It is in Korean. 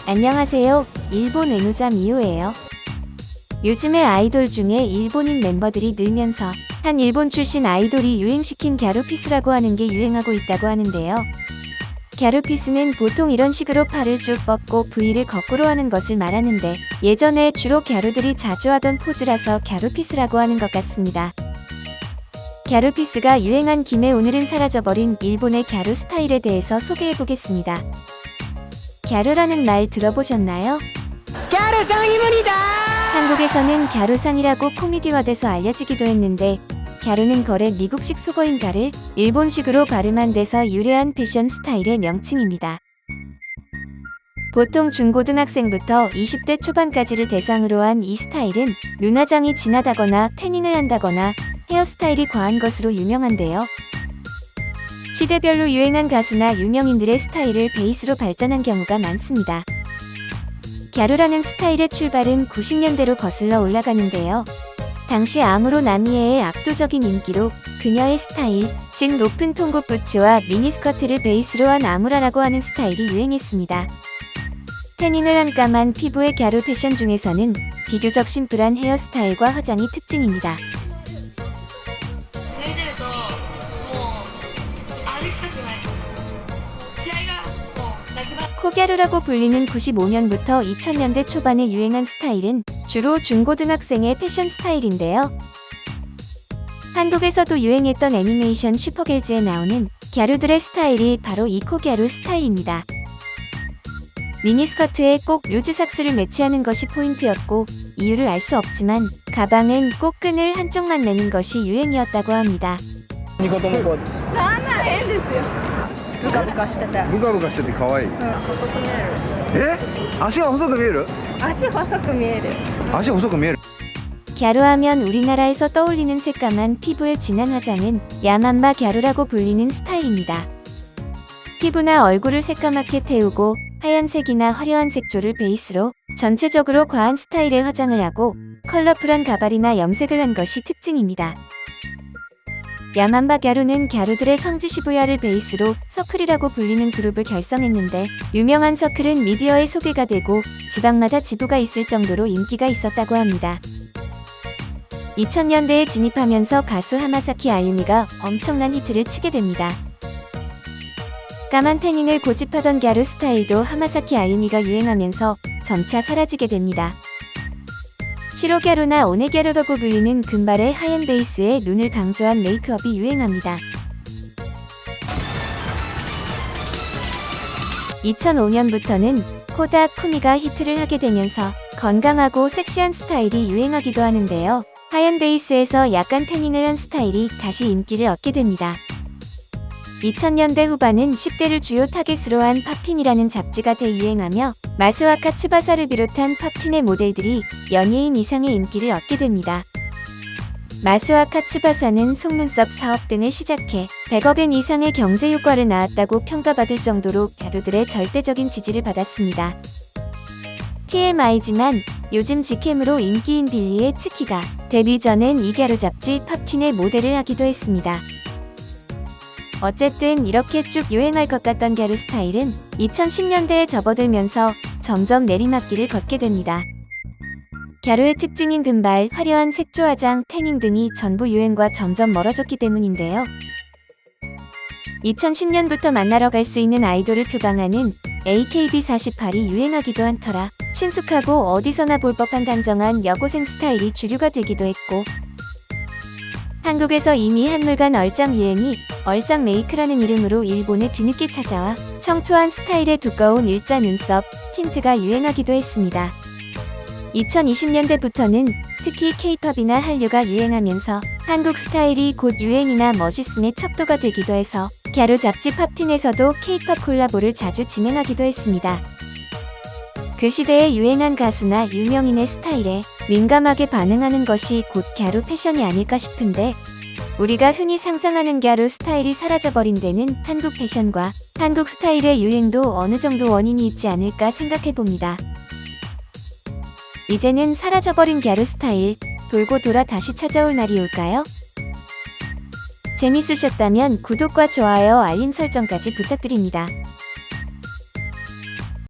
안녕하세요. 일본 외노자 미호예요. 요즘에 아이돌 중에 일본인 멤버들이 늘면서 한 일본 출신 아이돌이 유행시킨 갸루피스라고 하는 게 유행하고 있다고 하는데요. 갸루피스는 보통 이런 식으로 팔을 쭉 뻗고 V를 거꾸로 하는 것을 말하는데 예전에 주로 갸루들이 자주 하던 포즈라서 갸루피스라고 하는 것 같습니다. 갸루피스가 유행한 김에 오늘은 사라져버린 일본의 갸루 스타일에 대해서 소개해보겠습니다. 갸루라는 말 들어보셨나요? 갸루상이문이다! 한국에서는 갸루상이라고 코미디화돼서 알려지기도 했는데 갸루는 거래 미국식 속어인 가를 일본식으로 발음한 데서 유래한 패션 스타일의 명칭입니다. 보통 중고등학생부터 20대 초반까지를 대상으로 한 이 스타일은 눈화장이 진하다거나 태닝을 한다거나 헤어스타일이 과한 것으로 유명한데요. 시대별로 유행한 가수나 유명인들의 스타일을 베이스로 발전한 경우가 많습니다. 갸루라는 스타일의 출발은 90년대로 거슬러 올라가는데요. 당시 아무로 나미에의 압도적인 인기로 그녀의 스타일, 즉 높은 통굽 부츠와 미니스커트를 베이스로 한 아무라라고 하는 스타일이 유행했습니다. 태닝을 한 까만 피부의 갸루 패션 중에서는 비교적 심플한 헤어스타일과 화장이 특징입니다. 코갸루라고 불리는 95년부터 2000년대 초반에 유행한 스타일은 주로 중고등학생의 패션 스타일인데요. 한국에서도 유행했던 애니메이션 슈퍼걸즈에 나오는 갸루들의 스타일이 바로 이 코갸루 스타일입니다. 미니스커트에 꼭 루즈삭스를 매치하는 것이 포인트였고 이유를 알 수 없지만 가방은 꼭 끈을 한쪽만 내는 것이 유행이었다고 합니다. そんな変ですよ。ブカブカしてて。ブカブカしてて可愛い。細く見える。足が細く見える？足細く見える。足細く見える。 갸루하면 우리나라에서 떠올리는 새까만 피부의 진한 화장은 야만바 갸루라고 불리는 스타일입니다. 피부나 얼굴을 새까맣게 태우고 하얀색이나 화려한 색조를 베이스로 전체적으로 과한 스타일의 화장을 하고 컬러풀한 가발이나 염색을 한 것이 특징입니다. 야만바 갸루는 갸루들의 성지 시부야를 베이스로 서클이라고 불리는 그룹을 결성했는데 유명한 서클은 미디어에 소개가 되고 지방마다 지부가 있을 정도로 인기가 있었다고 합니다. 2000년대에 진입하면서 가수 하마사키 아유미가 엄청난 히트를 치게 됩니다. 까만 태닝을 고집하던 갸루 스타일도 하마사키 아유미가 유행하면서 점차 사라지게 됩니다. 시로갸루나 오네갸루라고 불리는 금발의 하얀 베이스에 눈을 강조한 메이크업이 유행합니다. 2005년부터는 코다 쿠미가 히트를 하게 되면서 건강하고 섹시한 스타일이 유행하기도 하는데요. 하얀 베이스에서 약간 태닝을 한 스타일이 다시 인기를 얻게 됩니다. 2000년대 후반은 10대를 주요 타겟으로 한 팝틴이라는 잡지가 대유행하며 마스와카 츠바사를 비롯한 팝틴의 모델들이 연예인 이상의 인기를 얻게 됩니다. 마스와카 츠바사는 속눈썹 사업 등을 시작해 100억엔 이상의 경제 효과를 낳았다고 평가받을 정도로 갸루들의 절대적인 지지를 받았습니다. TMI지만 요즘 직캠으로 인기인 빌리의 츠키가 데뷔 전엔 이 갸루 잡지 팝틴의 모델을 하기도 했습니다. 어쨌든 이렇게 쭉 유행할 것 같던 갸루 스타일은 2010년대에 접어들면서 점점 내리막길을 걷게 됩니다. 갸루의 특징인 금발, 화려한 색조 화장, 태닝 등이 전부 유행과 점점 멀어졌기 때문인데요. 2010년부터 만나러 갈 수 있는 아이돌을 표방하는 AKB48이 유행하기도 한 터라 친숙하고 어디서나 볼 법한 단정한 여고생 스타일이 주류가 되기도 했고 한국에서 이미 한물간 얼짱 유행이 얼짱 메이크라는 이름으로 일본에 뒤늦게 찾아와 청초한 스타일의 두꺼운 일자 눈썹, 틴트가 유행하기도 했습니다. 2020년대부터는 특히 K-팝이나 한류가 유행하면서 한국 스타일이 곧 유행이나 멋있음의 척도가 되기도 해서 갸루 잡지 팝틴에서도 K-팝 콜라보를 자주 진행하기도 했습니다. 그 시대에 유행한 가수나 유명인의 스타일에 민감하게 반응하는 것이 곧 갸루 패션이 아닐까 싶은데 우리가 흔히 상상하는 갸루 스타일이 사라져버린 데는 한국 패션과 한국 스타일의 유행도 어느 정도 원인이 있지 않을까 생각해봅니다. 이제는 사라져버린 갸루 스타일 돌고 돌아 다시 찾아올 날이 올까요? 재밌으셨다면 구독과 좋아요, 알림 설정까지 부탁드립니다.